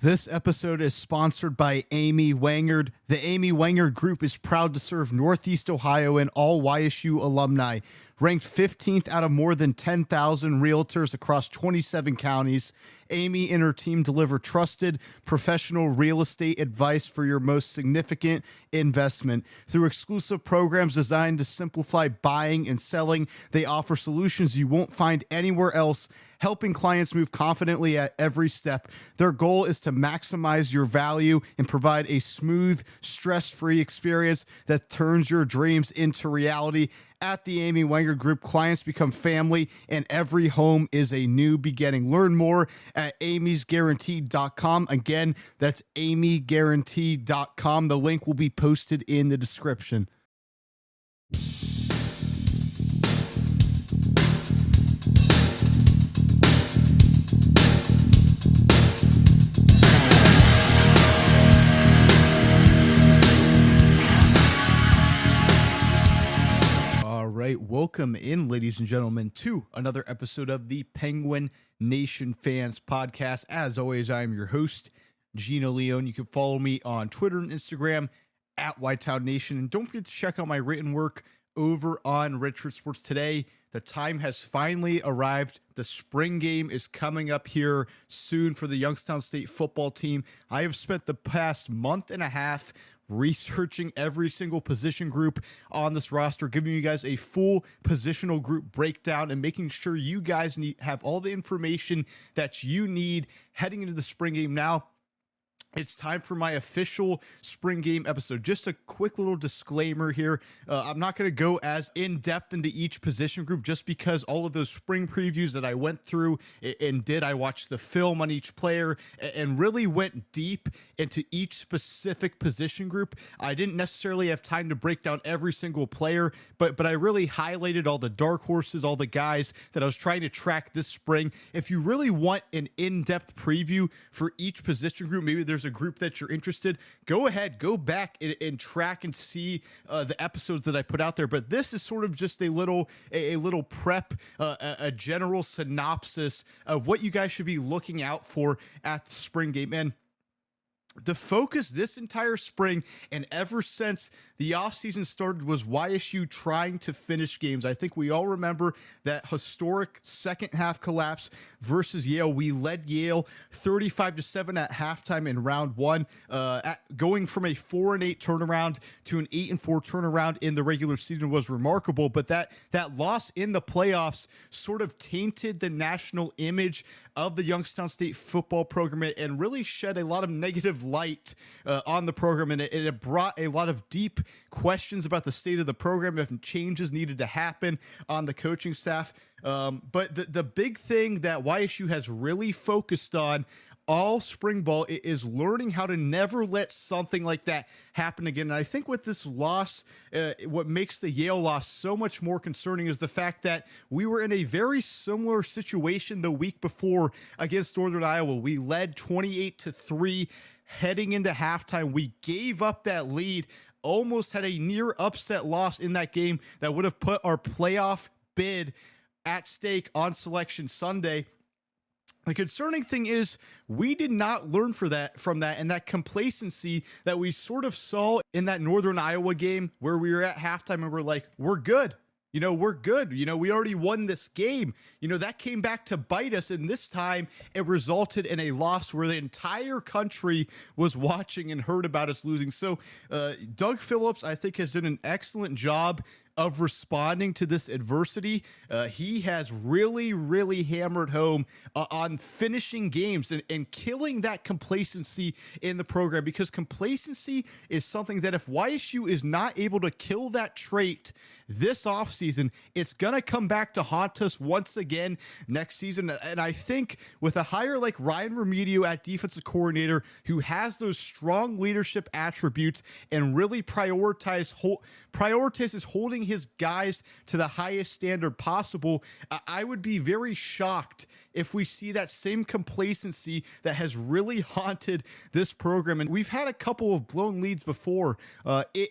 This episode is sponsored by Amy Wangard. The Amy Wangard Group is proud to serve Northeast Ohio and all YSU alumni. Ranked 15th out of more than 10,000 realtors across 27 counties, Amy and her team deliver trusted, professional real estate advice for your most significant investment. Through exclusive programs designed to simplify buying and selling, they offer solutions you won't find anywhere else, helping clients move confidently at every step. Their goal is to maximize your value and provide a smooth, stress-free experience that turns your dreams into reality. At the Amy Wangard Group, clients become family, and every home is a new beginning. Learn more at amysguaranteed.com. Again, that's amyguaranteed.com. The link will be posted in the description. Welcome in, ladies and gentlemen, to another episode of the Penguin Nation Fans Podcast. As always, I am your host, Gino Leone. You can follow me on Twitter and Instagram at Whitetown Nation. And don't forget to check out my written work over on Redshirts Sports today. The time has finally arrived. The spring game is coming up here soon for the Youngstown State football team. I have spent the past month and a half researching every single position group on this roster, giving you guys a full positional group breakdown and making sure you guys have all the information that you need heading into the spring game. Now, it's time for my official spring game episode. Just a quick little disclaimer here. I'm not going to go as in-depth into each position group just because all of those spring previews that I went through I watched the film on each player and really went deep into each specific position group. I didn't necessarily have time to break down every single player, but I really highlighted all the dark horses, all the guys that I was trying to track this spring. If you really want an in-depth preview for each position group, maybe there's a group that you're interested, go ahead, go back and track and see the episodes that I put out there. But this is sort of just a little prep, a general synopsis of what you guys should be looking out for at the spring game. And the focus this entire spring and ever since the offseason started was YSU trying to finish games. I think we all remember that historic second half collapse versus Yale. We led Yale 35-7 at halftime in round one, going from a 4-8 turnaround to an 8-4 turnaround in the regular season was remarkable. But that loss in the playoffs sort of tainted the national image of the Youngstown State football program and really shed a lot of negative light on the program, and it brought a lot of deep questions about the state of the program, if changes needed to happen on the coaching staff. But the big thing that YSU has really focused on all spring ball is learning how to never let something like that happen again. And I think with this loss, what makes the Yale loss so much more concerning is the fact that we were in a very similar situation the week before against Northern Iowa. We led 28-3 heading into halftime. We gave up that lead, almost had a near upset loss in that game that would have put our playoff bid at stake on Selection Sunday. The concerning thing is we did not learn from that, and that complacency that we sort of saw in that Northern Iowa game where we were at halftime and we're like, we're good. We're good. We already won this game. That came back to bite us. And this time it resulted in a loss where the entire country was watching and heard about us losing. So Doug Phillips, I think, has done an excellent job of responding to this adversity. He has really, really hammered home on finishing games and killing that complacency in the program, because complacency is something that if YSU is not able to kill that trait this offseason, it's going to come back to haunt us once again next season. And I think with a hire like Ryan Riemedio at defensive coordinator, who has those strong leadership attributes and really prioritizes holding his guys to the highest standard possible, I would be very shocked if we see that same complacency that has really haunted this program. And we've had a couple of blown leads before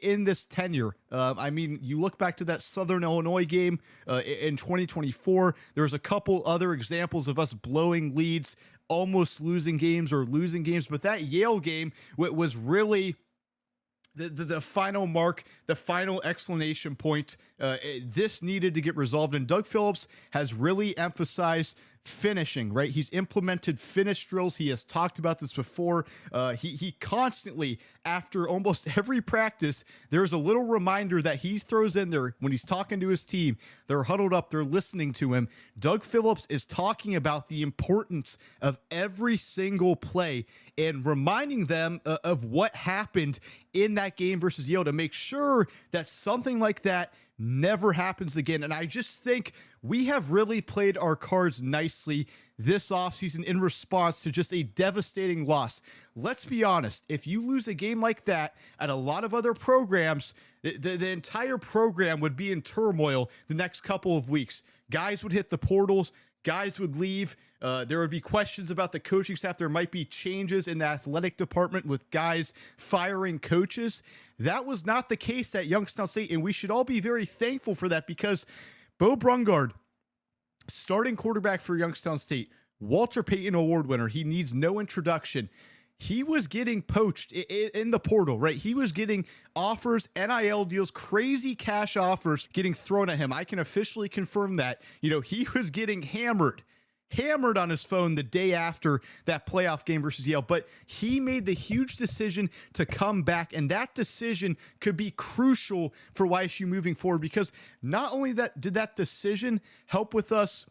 in this tenure. You look back to that Southern Illinois game in 2024. There was a couple other examples of us blowing leads almost losing games or losing games, but that Yale game was really the final mark, the final explanation point. This needed to get resolved, and Doug Phillips has really emphasized finishing, right? He's implemented finish drills. He has talked about this before. He constantly, after almost every practice, there's a little reminder that he throws in there when he's talking to his team. They're huddled up, they're listening to him. Doug Phillips is talking about the importance of every single play and reminding them of what happened in that game versus Yale to make sure that something like that never happens again. And I just think we have really played our cards nicely this offseason in response to just a devastating loss. Let's be honest, if you lose a game like that at a lot of other programs, the entire program would be in turmoil the next couple of weeks. Guys would hit the portals, guys would leave. There would be questions about the coaching staff. There might be changes in the athletic department with guys firing coaches. That was not the case at Youngstown State, and we should all be very thankful for that because Beau Brungard, starting quarterback for Youngstown State, Walter Payton Award winner, he needs no introduction. He was getting poached in the portal, right? He was getting offers, NIL deals, crazy cash offers getting thrown at him. I can officially confirm that. He was getting hammered on his phone the day after that playoff game versus Yale, but he made the huge decision to come back, and that decision could be crucial for YSU moving forward because not only did that decision help with us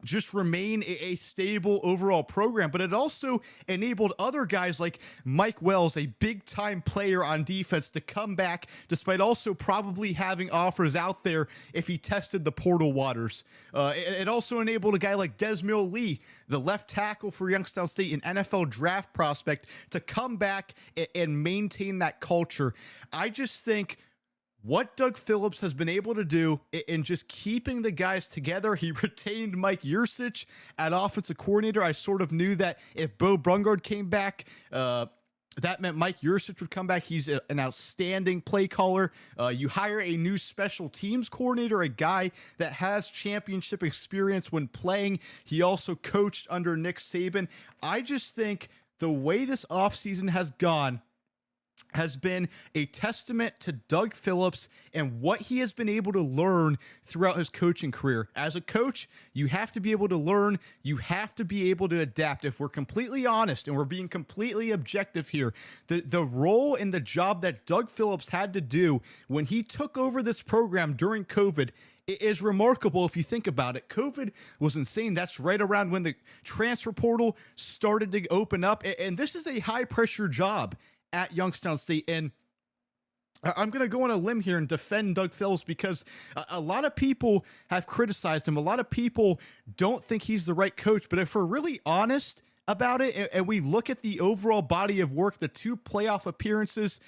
just remain a stable overall program, but it also enabled other guys like Mike Wells, a big-time player on defense, to come back despite also probably having offers out there if he tested the portal waters. It also enabled a guy like Desmond Lee, the left tackle for Youngstown State, an NFL draft prospect, to come back and maintain that culture. I just think what Doug Phillips has been able to do in just keeping the guys together, he retained Mike Yursich at offensive coordinator. I sort of knew that if Beau Brungard came back, that meant Mike Yursich would come back. He's an outstanding play caller. You hire a new special teams coordinator, a guy that has championship experience when playing. He also coached under Nick Saban. I just think the way this offseason has gone has been a testament to Doug Phillips and what he has been able to learn throughout his coaching career. As a coach, you have to be able to learn. You have to be able to adapt. If we're completely honest and we're being completely objective here, the role and the job that Doug Phillips had to do when he took over this program during COVID is remarkable if you think about it. COVID was insane. That's right around when the transfer portal started to open up. And this is a high-pressure job at Youngstown State, and I'm going to go on a limb here and defend Doug Phillips because a lot of people have criticized him. A lot of people don't think he's the right coach, but if we're really honest about it and we look at the overall body of work, the 2 playoff appearances,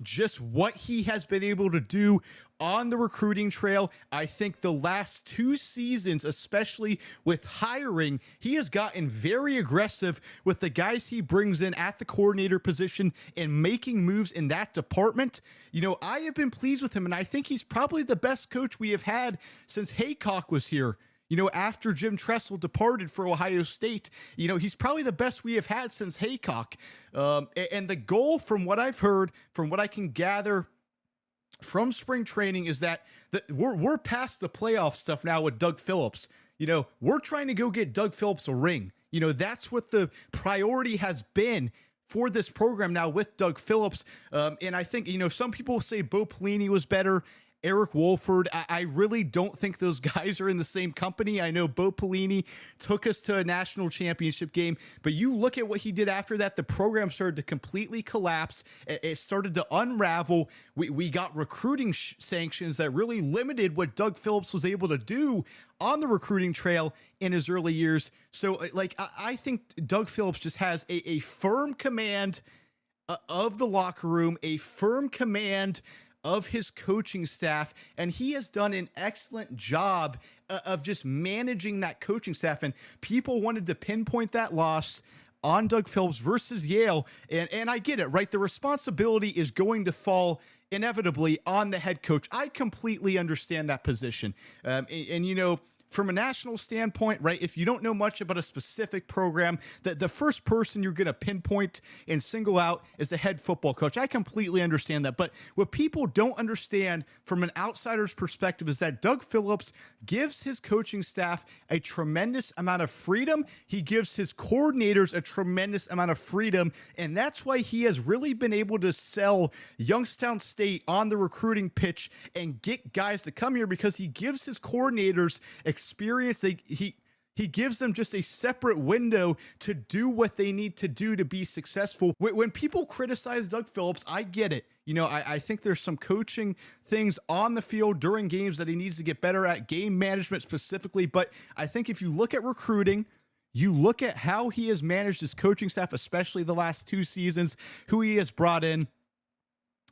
just what he has been able to do on the recruiting trail, I think the last 2 seasons, especially with hiring, he has gotten very aggressive with the guys he brings in at the coordinator position and making moves in that department. I have been pleased with him, and I think he's probably the best coach we have had since Haycock was here. After Jim Tressel departed for Ohio State, he's probably the best we have had since Haycock. And the goal, from what I've heard, from what I can gather from spring training, is that we're past the playoff stuff now with Doug Phillips. We're trying to go get Doug Phillips a ring. That's what the priority has been for this program now with Doug Phillips. And I think, some people say Bo Pelini was better. Eric Wolford, I really don't think those guys are in the same company. I know Bo Pelini took us to a national championship game, but you look at what he did after that, the program started to completely collapse. It started to unravel. We got recruiting sanctions that really limited what Doug Phillips was able to do on the recruiting trail in his early years. So, I think Doug Phillips just has a firm command of the locker room, a firm command of his coaching staff, and he has done an excellent job of just managing that coaching staff. And people wanted to pinpoint that loss on Doug Phillips versus Yale, and I get it, right? The responsibility is going to fall inevitably on the head coach. I completely understand that position. from a national standpoint, right, if you don't know much about a specific program, the first person you're going to pinpoint and single out is the head football coach. I completely understand that. But what people don't understand from an outsider's perspective is that Doug Phillips gives his coaching staff a tremendous amount of freedom. He gives his coordinators a tremendous amount of freedom. And that's why he has really been able to sell Youngstown State on the recruiting pitch and get guys to come here, because he gives his coordinators experience. He gives them just a separate window to do what they need to do to be successful. When people criticize Doug Phillips, I get it. I think there's some coaching things on the field during games that he needs to get better at, game management specifically. But I think if you look at recruiting, you look at how he has managed his coaching staff, especially the last 2 seasons, who he has brought in,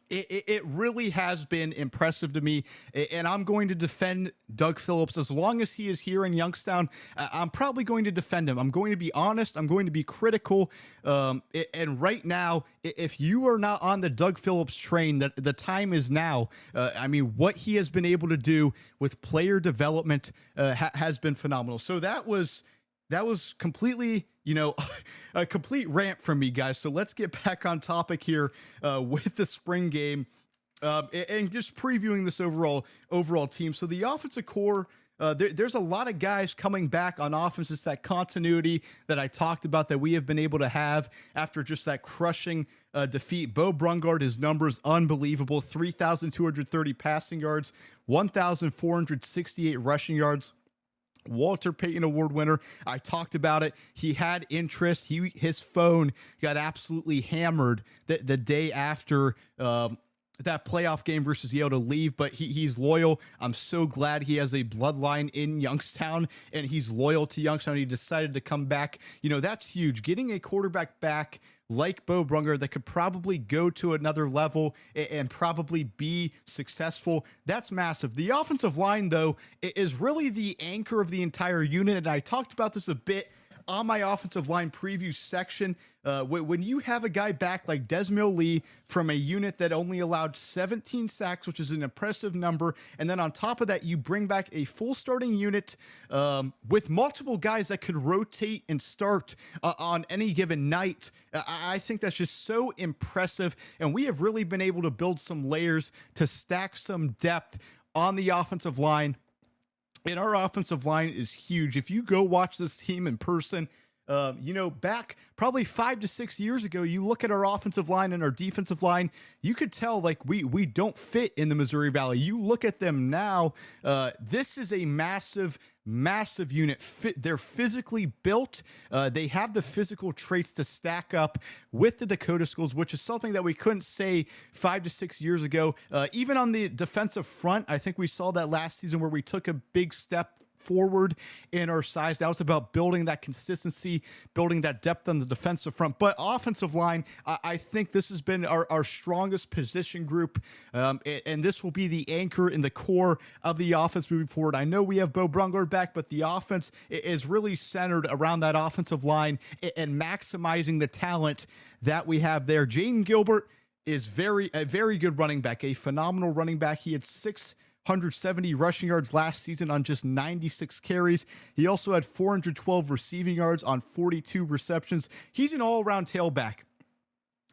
it really has been impressive to me, and I'm going to defend Doug Phillips as long as he is here in Youngstown. I'm probably going to defend him. I'm going to be honest. I'm going to be critical. And right now, if you are not on the Doug Phillips train, that the time is now. What he has been able to do with player development has been phenomenal. So that was completely, a complete rant from me, guys. So let's get back on topic here with the spring game and just previewing this overall team. So the offensive core, there's a lot of guys coming back on offense. It's that continuity that I talked about that we have been able to have after just that crushing defeat. Beau Brungard, his numbers unbelievable: 3,230 passing yards, 1,468 rushing yards. Walter Payton Award winner. I talked about it. He had interest. His phone got absolutely hammered the day after that playoff game versus Yale to leave, but he's loyal. I'm so glad he has a bloodline in Youngstown, and he's loyal to Youngstown. He decided to come back. That's huge. Getting a quarterback back like Beau Brungard that could probably go to another level and probably be successful, that's massive. The offensive line, though, is really the anchor of the entire unit, and I talked about this a bit on my offensive line preview section. When you have a guy back like Desmond Lee from a unit that only allowed 17 sacks, which is an impressive number, and then on top of that, you bring back a full starting unit with multiple guys that could rotate and start on any given night, I think that's just so impressive, and we have really been able to build some layers to stack some depth on the offensive line. And our offensive line is huge. If you go watch this team in person, back probably 5 to 6 years ago, you look at our offensive line and our defensive line, you could tell like we don't fit in the Missouri Valley. You look at them now, this is a massive unit. They're physically built. They have the physical traits to stack up with the Dakota schools, which is something that we couldn't say 5 to 6 years ago. Even on the defensive front, I think we saw that last season where we took a big step forward in our size. That was about building that consistency, building that depth on the defensive front. But offensive line, I think this has been our strongest position group, and this will be the anchor in the core of the offense moving forward. I know we have Beau Brungard back, but the offense is really centered around that offensive line and maximizing the talent that we have there. Jaden Gilbert is a very good running back, a phenomenal running back. He had 670 rushing yards last season on just 96 carries. He also had 412 receiving yards on 42 receptions. He's an all-around tailback.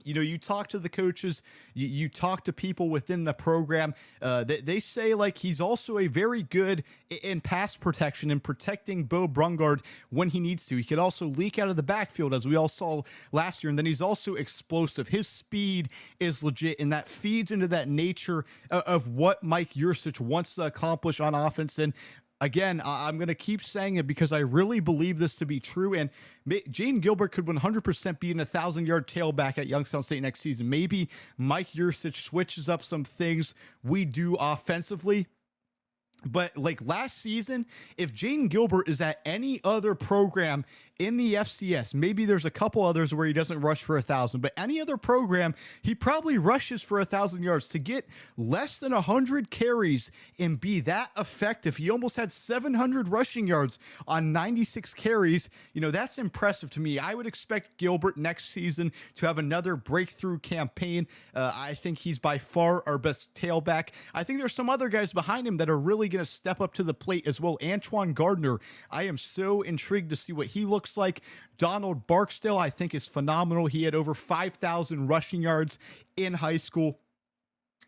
You talk to the coaches, you talk to people within the program, they say like he's also a very good in pass protection and protecting Beau Brungard when he needs to. He could also leak out of the backfield, as we all saw last year, and then he's also explosive. His speed is legit, and that feeds into that nature of what Mike Yursich wants to accomplish on offense. And again, I'm going to keep saying it because I really believe this to be true. And Jaden Gilbert could 100% be an 1,000-yard tailback at Youngstown State next season. Maybe Mike Yursich switches up some things we do offensively. But like last season, if Jaden Gilbert is at any other program in the FCS. Maybe there's a couple others where he doesn't rush for 1,000, but any other program, he probably rushes for 1,000 yards. To get less than 100 carries and be that effective, he almost had 700 rushing yards on 96 carries. That's impressive to me. I would expect Gilbert next season to have another breakthrough campaign. I think he's by far our best tailback. I think there's some other guys behind him that are really going to step up to the plate as well. Antoine Gardner, I am so intrigued to see what he looks like. Donald Barksdale, I think, is phenomenal. He had over 5,000 rushing yards in high school.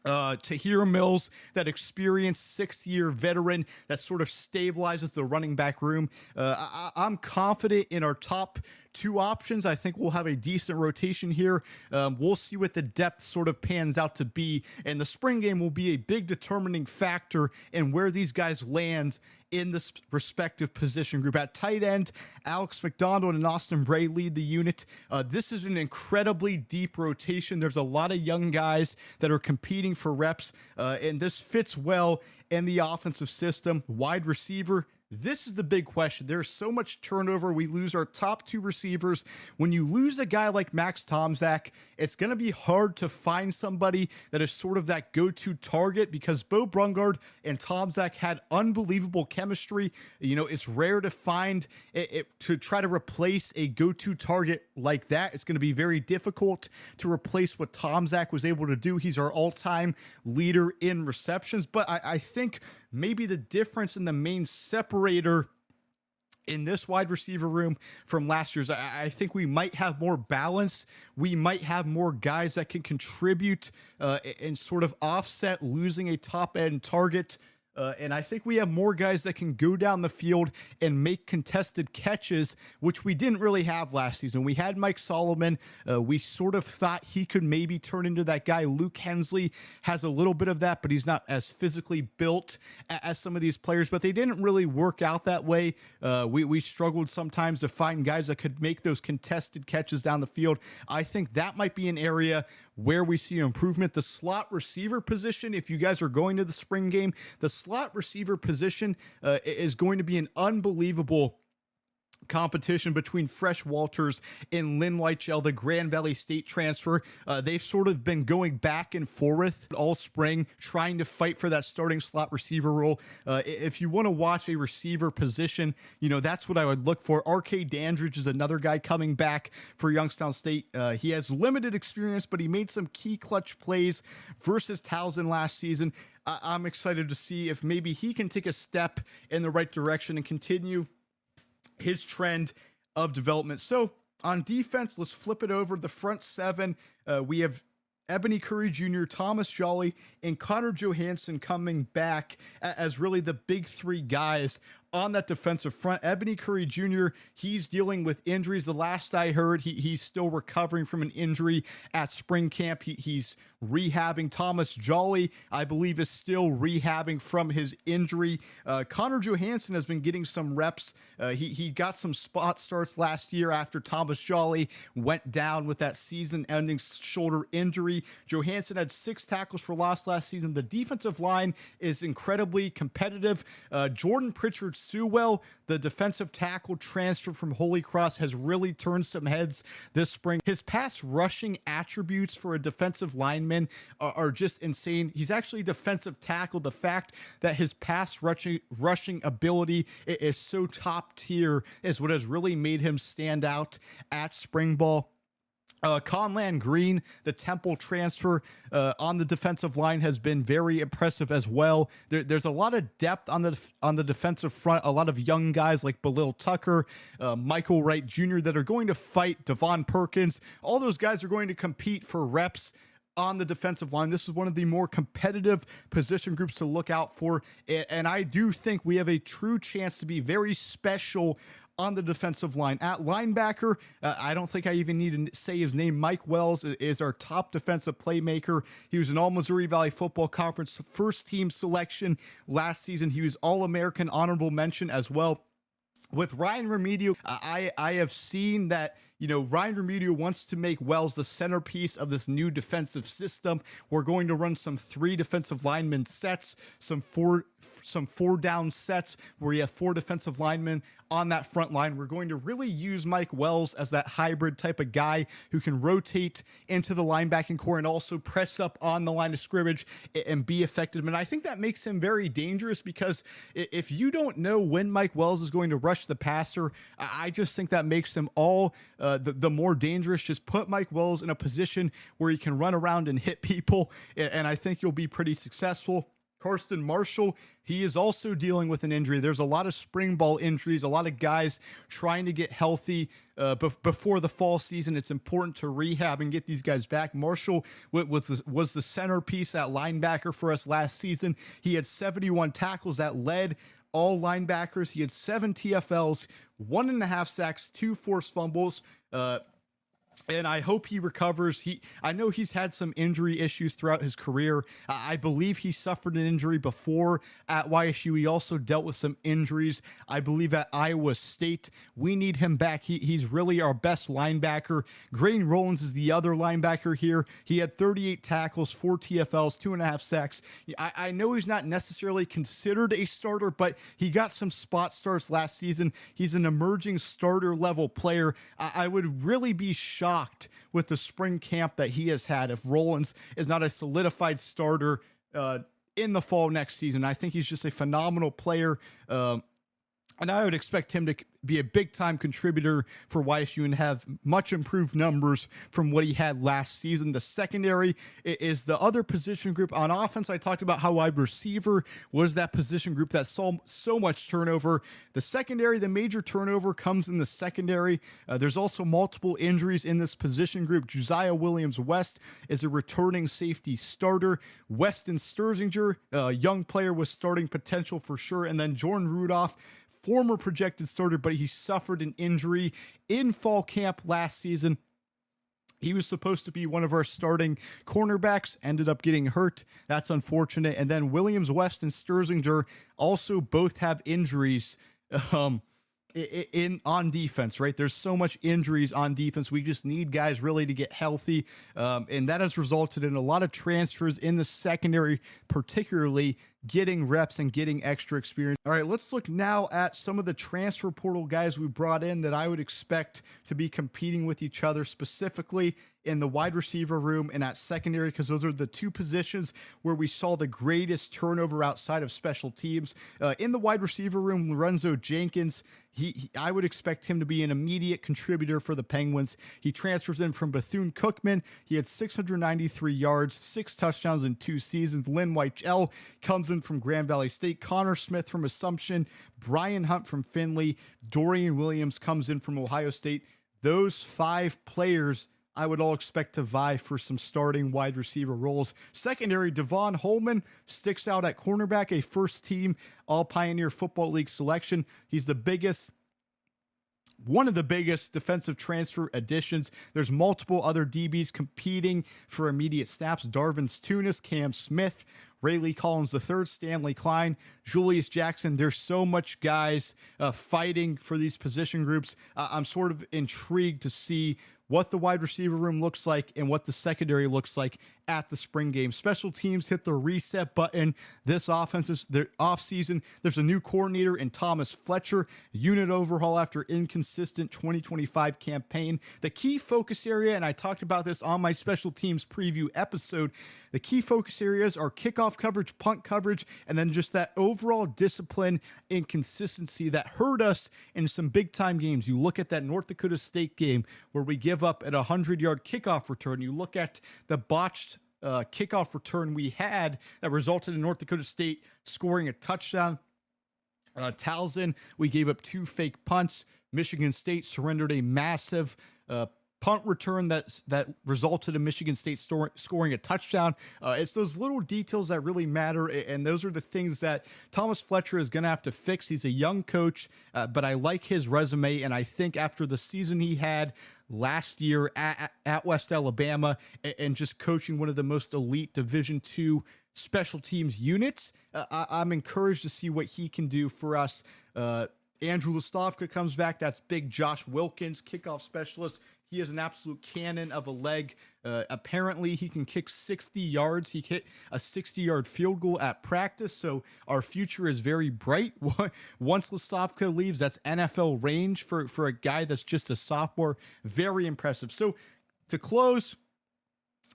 Tahir Mills, that experienced 6-year veteran that sort of stabilizes the running back room. I'm confident in our top 2 options. I think we'll have a decent rotation here. We'll see what the depth sort of pans out to be, and the spring game will be a big determining factor in where these guys land in this respective position group. At tight end, Alex McDonald and Austin Bray lead the unit. This is an incredibly deep rotation. There's a lot of young guys that are competing for reps, and this fits well in the offensive system. Wide receiver, this is the big question. There's so much turnover. We lose our top 2 receivers. When you lose a guy like Max Tomczak, it's going to be hard to find somebody that is sort of that go-to target, because Beau Brungard and Tomczak had unbelievable chemistry. It's rare to find it to try to replace a go-to target like that. It's going to be very difficult to replace what Tomczak was able to do. He's our all-time leader in receptions, but I think maybe the difference in the main separator in this wide receiver room from last year's, I think we might have more balance. We might have more guys that can contribute and sort of offset losing a top end target. And I think we have more guys that can go down the field and make contested catches, which we didn't really have last season. We had Mike Solomon. We sort of thought he could maybe turn into that guy. Luke Hensley has a little bit of that, but he's not as physically built as some of these players, but they didn't really work out that way. We struggled sometimes to find guys that could make those contested catches down the field. I think that might be an area where we see improvement. The slot receiver position, if you guys are going to the spring game, the slot receiver position is going to be an unbelievable competition between Fresh Walters and Lynn Weichel, the Grand Valley State transfer. They've sort of been going back and forth all spring, trying to fight for that starting slot receiver role. If you want to watch a receiver position, that's what I would look for. RK Dandridge is another guy coming back for Youngstown State. He has limited experience, but he made some key clutch plays versus Towson last season. I'm excited to see if maybe he can take a step in the right direction and continue his trend of development. So on defense, let's flip it over. The front 7, we have Ebony Curry Jr., Thomas Jolly, and Connor Johansson coming back as really the big 3 guys on that defensive front. Ebony Curry Jr., he's dealing with injuries. The last I heard, he's still recovering from an injury at spring camp. He's rehabbing. Thomas Jolly, I believe, is still rehabbing from his injury. Connor Johansson has been getting some reps. He got some spot starts last year after Thomas Jolly went down with that season-ending shoulder injury. Johansson had 6 tackles for loss last season. The defensive line is incredibly competitive. Jordan Pritchard Sewell, the defensive tackle transfer from Holy Cross, has really turned some heads this spring. His pass rushing attributes for a defensive lineman are just insane. He's actually a defensive tackle. The fact that his pass rushing ability is so top tier is what has really made him stand out at spring ball. Conlan Green, the Temple transfer on the defensive line, has been very impressive as well. There's a lot of depth on the defensive front. A lot of young guys like Belil Tucker, Michael Wright Jr. that are going to fight Devon Perkins. All those guys are going to compete for reps on the defensive line. This is one of the more competitive position groups to look out for, and I do think we have a true chance to be very special on the defensive line. At linebacker, I don't think I even need to say his name. Mike Wells is our top defensive playmaker. He was an All-Missouri Valley Football Conference first-team selection last season. He was All-American honorable mention as well. With Ryan Riemedio, I have seen that, Ryan Riemedio wants to make Wells the centerpiece of this new defensive system. We're going to run some 3 defensive lineman sets, some some 4-down sets where you have 4 defensive linemen on that front line. We're going to really use Mike Wells as that hybrid type of guy who can rotate into the linebacking core and also press up on the line of scrimmage and be effective. And I think that makes him very dangerous, because if you don't know when Mike Wells is going to rush the passer, I just think that makes him all the more dangerous. Just put Mike Wells in a position where he can run around and hit people, and I think you'll be pretty successful. Karsten Marshall, he is also dealing with an injury. There's a lot of spring ball injuries, a lot of guys trying to get healthy before the fall season. It's important to rehab and get these guys back. Marshall was the centerpiece at linebacker for us last season. He had 71 tackles that led all linebackers. He had 7 TFLs, 1.5 sacks, 2 forced fumbles. And I hope he recovers. I know he's had some injury issues throughout his career. I believe he suffered an injury before at YSU. He also dealt with some injuries, I believe, at Iowa State. We need him back. He's really our best linebacker. Graydon Rollins is the other linebacker here. He had 38 tackles, 4 TFLs, 2.5 sacks. I know he's not necessarily considered a starter, but he got some spot starts last season. He's an emerging starter level player. I would really be shocked with the spring camp that he has had if Rollins is not a solidified starter in the fall next season. I think he's just a phenomenal player, and I would expect him to be a big-time contributor for YSU and have much improved numbers from what he had last season. The secondary is the other position group. On offense, I talked about how wide receiver was that position group that saw so much turnover. The secondary, the major turnover comes in the secondary. There's also multiple injuries in this position group. Josiah Williams-West is a returning safety starter. Weston Sturzinger, a young player with starting potential for sure. And then Jordan Rudolph, former projected starter, but he suffered an injury in fall camp last season. He was supposed to be one of our starting cornerbacks, ended up getting hurt. That's unfortunate. And then Williams-West and Sturzinger also both have injuries on defense, right? There's so much injuries on defense. We just need guys really to get healthy. And that has resulted in a lot of transfers in the secondary, particularly getting reps and getting extra experience. All right, let's look now at some of the transfer portal guys we brought in that I would expect to be competing with each other, specifically in the wide receiver room and at secondary, because those are the 2 positions where we saw the greatest turnover outside of special teams. In the wide receiver room, Lorenzo Jenkins, I would expect him to be an immediate contributor for the Penguins. He transfers in from Bethune-Cookman. He had 693 yards, 6 touchdowns in 2 seasons. Lynn Weichel comes in from Grand Valley State. Connor Smith from Assumption. Brian Hunt from Findlay. Dorian Williams comes in from Ohio State. Those 5 players I would all expect to vie for some starting wide receiver roles. Secondary, Devon Holman sticks out at cornerback, a first-team All-Pioneer Football League selection. He's one of the biggest defensive transfer additions. There's multiple other DBs competing for immediate snaps. Darvin Tunis, Cam Smith, Rayleigh Collins III, Stanley Klein, Julius Jackson. There's so much guys fighting for these position groups. I'm sort of intrigued to see what the wide receiver room looks like and what the secondary looks like at the spring game. Special teams hit the reset button this offseason. There's a new coordinator in Thomas Fletcher, unit overhaul after inconsistent 2025 campaign. The key focus area, and I talked about this on my special teams preview episode, the key focus areas are kickoff coverage, punt coverage, and then just that overall discipline and consistency that hurt us in some big-time games. You look at that North Dakota State game where we give up at a 100-yard kickoff return. You look at the botched kickoff return we had that resulted in North Dakota State scoring a touchdown. Towson, we gave up 2 fake punts. Michigan State surrendered a massive punt return that resulted in Michigan State scoring a touchdown. It's those little details that really matter, and those are the things that Thomas Fletcher is going to have to fix. He's a young coach, but I like his resume, and I think after the season he had last year at West Alabama and just coaching one of the most elite Division II special teams units, I'm encouraged to see what he can do for us. Andrew Lastovka comes back. That's big. Josh Wilkins, kickoff specialist. He is an absolute cannon of a leg. Apparently, he can kick 60 yards. He hit a 60-yard field goal at practice, so our future is very bright. Once Listovka leaves, that's NFL range for a guy that's just a sophomore. Very impressive. So to close,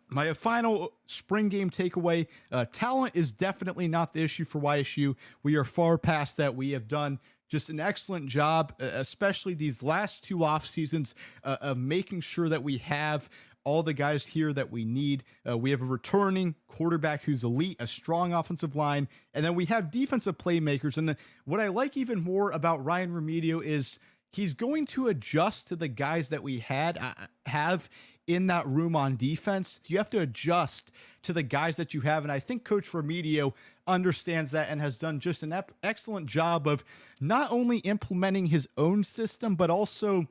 my final spring game takeaway, talent is definitely not the issue for YSU. We are far past that. We have done just an excellent job, especially these last two off seasons, of making sure that we have all the guys here that we need. We have a returning quarterback who's elite, a strong offensive line, and then we have defensive playmakers. And what I like even more about Ryan Riemedio is he's going to adjust to the guys that we have in that room on defense. You have to adjust to the guys that you have. And I think Coach Riemedio understands that and has done just an excellent job of not only implementing his own system, but also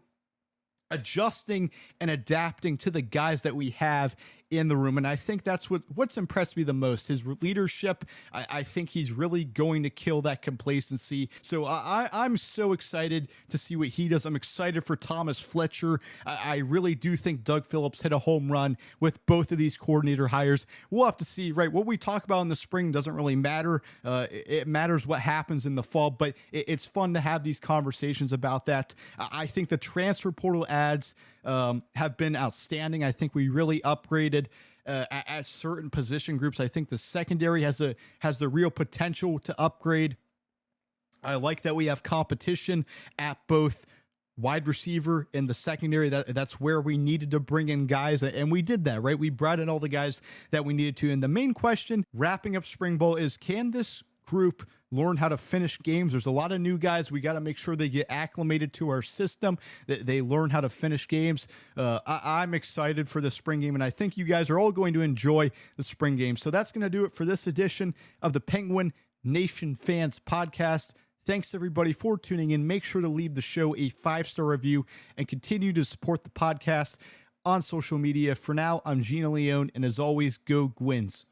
adjusting and adapting to the guys that we have in the room. And I think that's what's impressed me the most. His leadership, I think he's really going to kill that complacency. So I'm so excited to see what he does. I'm excited for Thomas Fletcher. I really do think Doug Phillips hit a home run with both of these coordinator hires. We'll have to see, right? What we talk about in the spring doesn't really matter. It matters what happens in the fall, but it's fun to have these conversations about that. I think the transfer portal ads have been outstanding. I think we really upgraded at certain position groups. I think the secondary has the real potential to upgrade. I like that we have competition at both wide receiver in the secondary. That's where we needed to bring in guys, and we did that, right? We brought in all the guys that we needed to. And the main question, wrapping up spring ball, is can this group learn how to finish games? There's a lot of new guys. We got to make sure they get acclimated to our system, that they learn how to finish games. I'm excited for the spring game, and I think you guys are all going to enjoy the spring game. So that's going to do it for this edition of the Penguin Nation Fans Podcast. Thanks, everybody, for tuning in. Make sure to leave the show a 5-star review and continue to support the podcast on social media. For now, I'm Gina Leone, and as always, go Gwins.